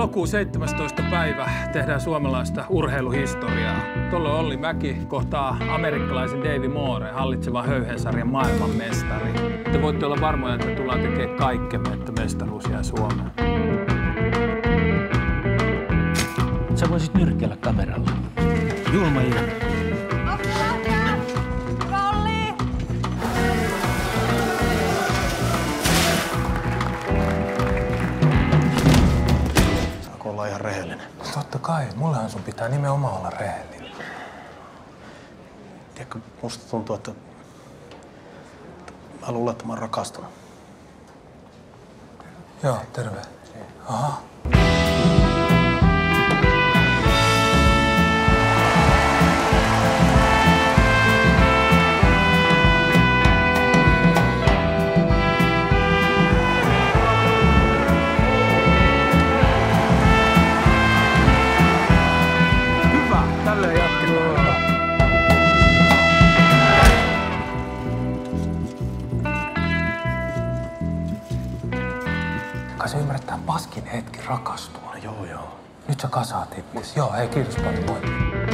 Elokuun 17. päivä tehdään suomalaista urheiluhistoriaa. Tuolloin Olli Mäki kohtaa amerikkalaisen Davey Moore, hallitsevan höyhensarjan maailmanmestari. Te voitte olla varmoja, että tullaan tekemään kaikkemme, että mestaruus jää Suomeen. Sä voisit nyrkkeillä kameralla. Julma ilma. Olla ihan rehellinen. Totta kai, mullehan sun pitää nimenomaan olla rehellinen. Tiedätkö, musta tuntuu, että mä luulen, että mä oon rakastunut. Joo, terve. Aha. Tälleen jatketaan. Kai sä ymmärrät tän paskin hetki rakastua. Joo. Nyt sä kasaat itses. Joo, hei, kiitos paljon. Moi.